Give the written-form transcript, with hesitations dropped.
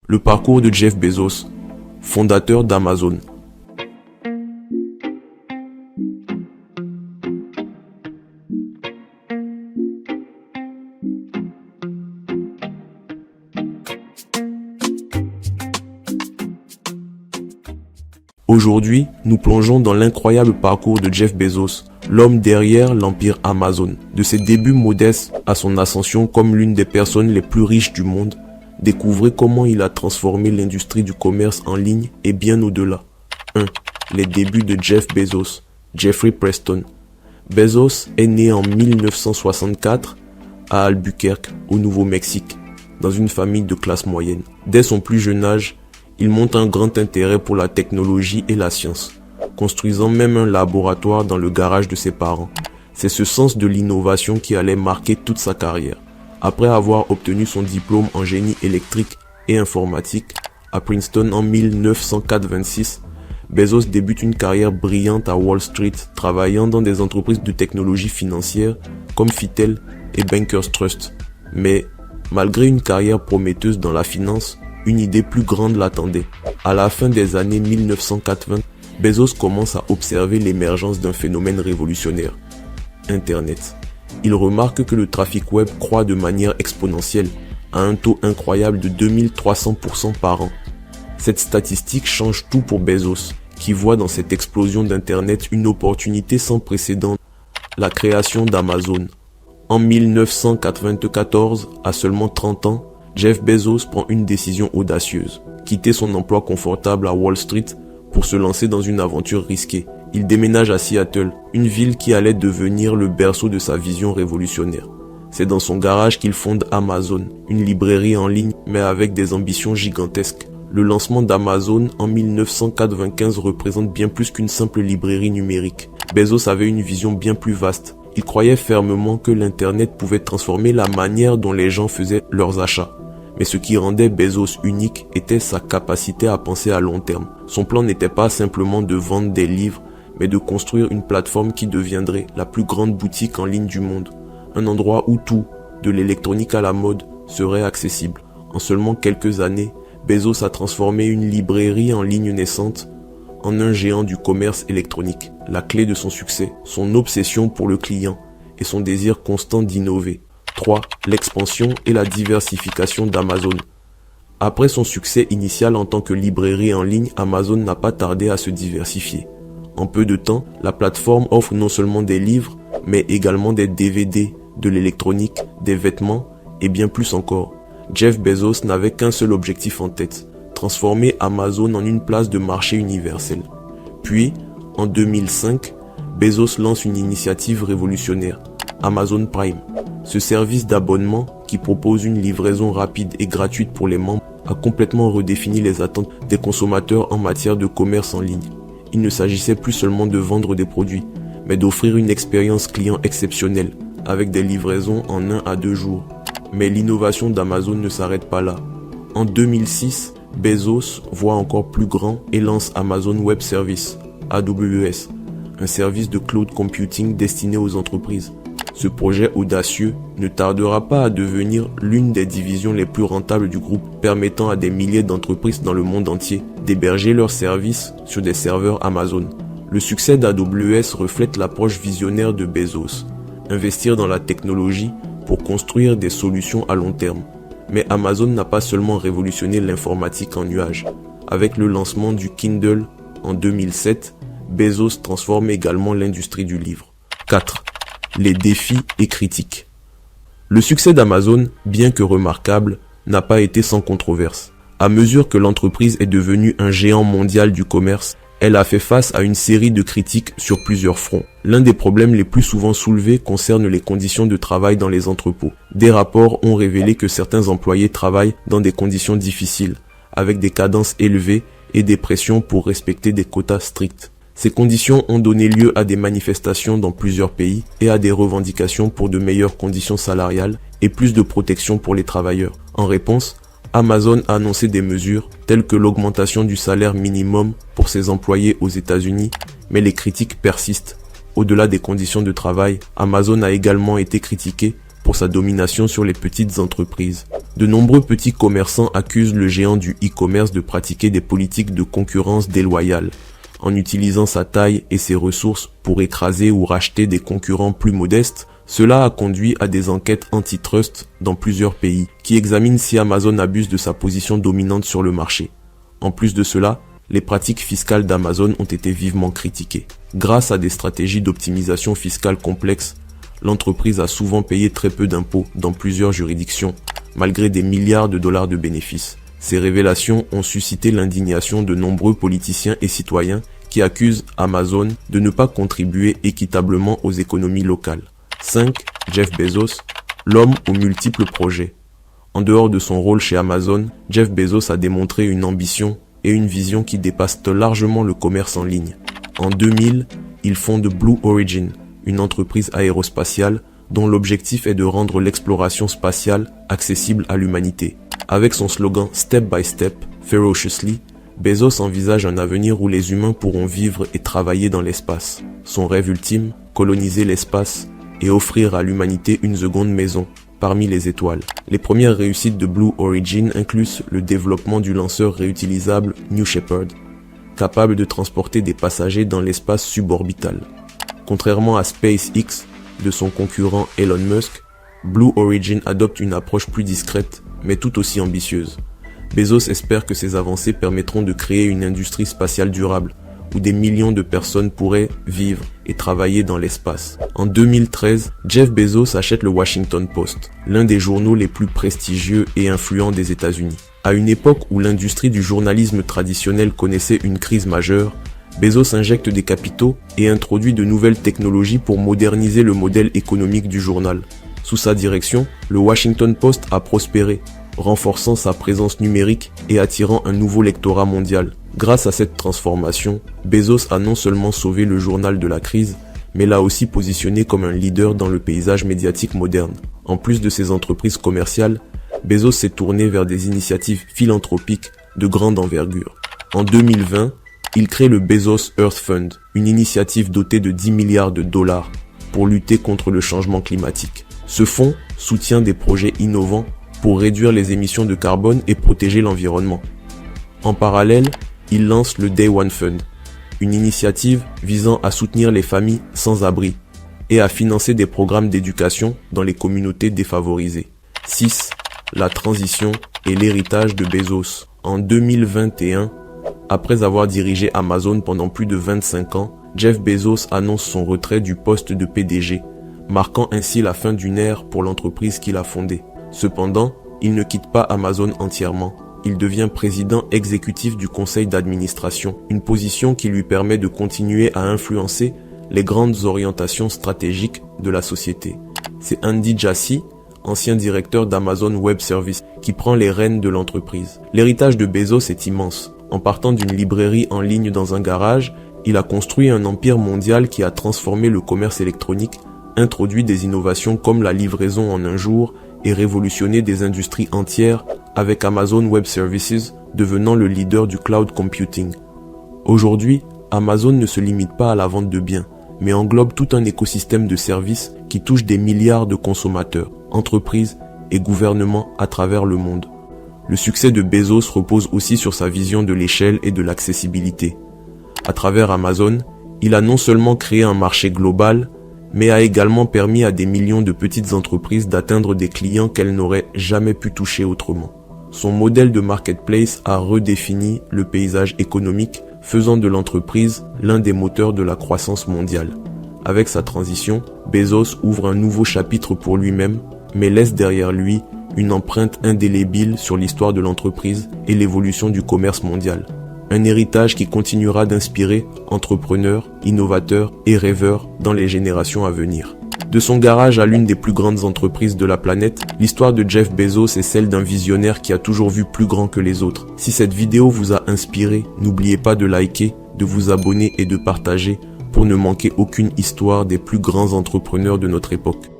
Le parcours de Jeff Bezos, fondateur d'Amazon. Aujourd'hui, nous plongeons dans l'incroyable parcours de Jeff Bezos, l'homme derrière l'empire Amazon. De ses débuts modestes à son ascension comme l'une des personnes les plus riches du monde, découvrez comment il a transformé l'industrie du commerce en ligne et bien au-delà. 1. Les débuts de Jeff Bezos, Jeffrey Preston. Bezos est né en 1964 à Albuquerque, au Nouveau-Mexique, dans une famille de classe moyenne. Dès son plus jeune âge, il montre un grand intérêt pour la technologie et la science, construisant même un laboratoire dans le garage de ses parents. C'est ce sens de l'innovation qui allait marquer toute sa carrière. Après avoir obtenu son diplôme en génie électrique et informatique à Princeton en 1926, Bezos débute une carrière brillante à Wall Street, travaillant dans des entreprises de technologie financière comme Fitel et Bankers Trust. Mais, malgré une carrière prometteuse dans la finance, une idée plus grande l'attendait. À la fin des années 1980, Bezos commence à observer l'émergence d'un phénomène révolutionnaire, Internet. Il remarque que le trafic web croît de manière exponentielle, à un taux incroyable de 2300% par an. Cette statistique change tout pour Bezos, qui voit dans cette explosion d'Internet une opportunité sans précédent, la création d'Amazon. En 1994, à seulement 30 ans, Jeff Bezos prend une décision audacieuse, quitter son emploi confortable à Wall Street pour se lancer dans une aventure risquée. Il déménage à Seattle, une ville qui allait devenir le berceau de sa vision révolutionnaire. C'est dans son garage qu'il fonde Amazon, une librairie en ligne mais avec des ambitions gigantesques. Le lancement d'Amazon en 1995 représente bien plus qu'une simple librairie numérique. Bezos avait une vision bien plus vaste. Il croyait fermement que l'Internet pouvait transformer la manière dont les gens faisaient leurs achats. Mais ce qui rendait Bezos unique était sa capacité à penser à long terme. Son plan n'était pas simplement de vendre des livres, mais de construire une plateforme qui deviendrait la plus grande boutique en ligne du monde. Un endroit où tout, de l'électronique à la mode, serait accessible. En seulement quelques années, Bezos a transformé une librairie en ligne naissante en un géant du commerce électronique. La clé de son succès, son obsession pour le client et son désir constant d'innover. 3. L'expansion et la diversification d'Amazon. Après son succès initial en tant que librairie en ligne, Amazon n'a pas tardé à se diversifier. En peu de temps, la plateforme offre non seulement des livres, mais également des DVD, de l'électronique, des vêtements et bien plus encore. Jeff Bezos n'avait qu'un seul objectif en tête, transformer Amazon en une place de marché universelle. Puis, en 2005, Bezos lance une initiative révolutionnaire, Amazon Prime. Ce service d'abonnement, qui propose une livraison rapide et gratuite pour les membres, a complètement redéfini les attentes des consommateurs en matière de commerce en ligne. Il ne s'agissait plus seulement de vendre des produits, mais d'offrir une expérience client exceptionnelle, avec des livraisons en 1 à 2 jours. Mais l'innovation d'Amazon ne s'arrête pas là. En 2006, Bezos voit encore plus grand et lance Amazon Web Services, AWS, un service de cloud computing destiné aux entreprises. Ce projet audacieux ne tardera pas à devenir l'une des divisions les plus rentables du groupe, permettant à des milliers d'entreprises dans le monde entier d'héberger leurs services sur des serveurs Amazon. Le succès d'AWS reflète l'approche visionnaire de Bezos, investir dans la technologie pour construire des solutions à long terme. Mais Amazon n'a pas seulement révolutionné l'informatique en nuage. Avec le lancement du Kindle en 2007, Bezos transforme également l'industrie du livre. 4. Les défis et critiques. Le succès d'Amazon, bien que remarquable, n'a pas été sans controverse. À mesure que l'entreprise est devenue un géant mondial du commerce, elle a fait face à une série de critiques sur plusieurs fronts. L'un des problèmes les plus souvent soulevés concerne les conditions de travail dans les entrepôts. Des rapports ont révélé que certains employés travaillent dans des conditions difficiles, avec des cadences élevées et des pressions pour respecter des quotas stricts. Ces conditions ont donné lieu à des manifestations dans plusieurs pays et à des revendications pour de meilleures conditions salariales et plus de protection pour les travailleurs. En réponse, Amazon a annoncé des mesures telles que l'augmentation du salaire minimum pour ses employés aux États-Unis, mais les critiques persistent. Au-delà des conditions de travail, Amazon a également été critiqué pour sa domination sur les petites entreprises. De nombreux petits commerçants accusent le géant du e-commerce de pratiquer des politiques de concurrence déloyale, en utilisant sa taille et ses ressources pour écraser ou racheter des concurrents plus modestes. Cela a conduit à des enquêtes antitrust dans plusieurs pays, qui examinent si Amazon abuse de sa position dominante sur le marché. En plus de cela, les pratiques fiscales d'Amazon ont été vivement critiquées. Grâce à des stratégies d'optimisation fiscale complexes, l'entreprise a souvent payé très peu d'impôts dans plusieurs juridictions, malgré des milliards de dollars de bénéfices. Ces révélations ont suscité l'indignation de nombreux politiciens et citoyens qui accusent Amazon de ne pas contribuer équitablement aux économies locales. 5. Jeff Bezos, l'homme aux multiples projets. En dehors de son rôle chez Amazon, Jeff Bezos a démontré une ambition et une vision qui dépassent largement le commerce en ligne. En 2000, il fonde Blue Origin, une entreprise aérospatiale dont l'objectif est de rendre l'exploration spatiale accessible à l'humanité. Avec son slogan « Step by Step, Ferociously », Bezos envisage un avenir où les humains pourront vivre et travailler dans l'espace. Son rêve ultime, coloniser l'espace et offrir à l'humanité une seconde maison parmi les étoiles. Les premières réussites de Blue Origin incluent le développement du lanceur réutilisable New Shepard, capable de transporter des passagers dans l'espace suborbital. Contrairement à SpaceX de son concurrent Elon Musk, Blue Origin adopte une approche plus discrète, mais tout aussi ambitieuse. Bezos espère que ces avancées permettront de créer une industrie spatiale durable, où des millions de personnes pourraient vivre et travailler dans l'espace. En 2013, Jeff Bezos achète le Washington Post, l'un des journaux les plus prestigieux et influents des États-Unis. À une époque où l'industrie du journalisme traditionnel connaissait une crise majeure, Bezos injecte des capitaux et introduit de nouvelles technologies pour moderniser le modèle économique du journal. Sous sa direction, le Washington Post a prospéré, renforçant sa présence numérique et attirant un nouveau lectorat mondial. Grâce à cette transformation, Bezos a non seulement sauvé le journal de la crise, mais l'a aussi positionné comme un leader dans le paysage médiatique moderne. En plus de ses entreprises commerciales, Bezos s'est tourné vers des initiatives philanthropiques de grande envergure. En 2020, il crée le Bezos Earth Fund, une initiative dotée de 10 milliards de dollars pour lutter contre le changement climatique. Ce fonds soutient des projets innovants pour réduire les émissions de carbone et protéger l'environnement. En parallèle, il lance le Day One Fund, une initiative visant à soutenir les familles sans abri et à financer des programmes d'éducation dans les communautés défavorisées. 6. La transition et l'héritage de Bezos. En 2021, après avoir dirigé Amazon pendant plus de 25 ans, Jeff Bezos annonce son retrait du poste de PDG, marquant ainsi la fin d'une ère pour l'entreprise qu'il a fondée. Cependant, il ne quitte pas Amazon entièrement. Il devient président exécutif du conseil d'administration, une position qui lui permet de continuer à influencer les grandes orientations stratégiques de la société. C'est Andy Jassy, ancien directeur d'Amazon Web Services, qui prend les rênes de l'entreprise. L'héritage de Bezos est immense. En partant d'une librairie en ligne dans un garage, il a construit un empire mondial qui a transformé le commerce électronique, introduit des innovations comme la livraison en un jour et révolutionné des industries entières avec Amazon Web Services devenant le leader du cloud computing. Aujourd'hui, Amazon ne se limite pas à la vente de biens, mais englobe tout un écosystème de services qui touche des milliards de consommateurs, entreprises et gouvernements à travers le monde. Le succès de Bezos repose aussi sur sa vision de l'échelle et de l'accessibilité. À travers Amazon, il a non seulement créé un marché global, mais a également permis à des millions de petites entreprises d'atteindre des clients qu'elles n'auraient jamais pu toucher autrement. Son modèle de marketplace a redéfini le paysage économique, faisant de l'entreprise l'un des moteurs de la croissance mondiale. Avec sa transition, Bezos ouvre un nouveau chapitre pour lui-même, mais laisse derrière lui une empreinte indélébile sur l'histoire de l'entreprise et l'évolution du commerce mondial. Un héritage qui continuera d'inspirer entrepreneurs, innovateurs et rêveurs dans les générations à venir. De son garage à l'une des plus grandes entreprises de la planète, l'histoire de Jeff Bezos est celle d'un visionnaire qui a toujours vu plus grand que les autres. Si cette vidéo vous a inspiré, n'oubliez pas de liker, de vous abonner et de partager pour ne manquer aucune histoire des plus grands entrepreneurs de notre époque.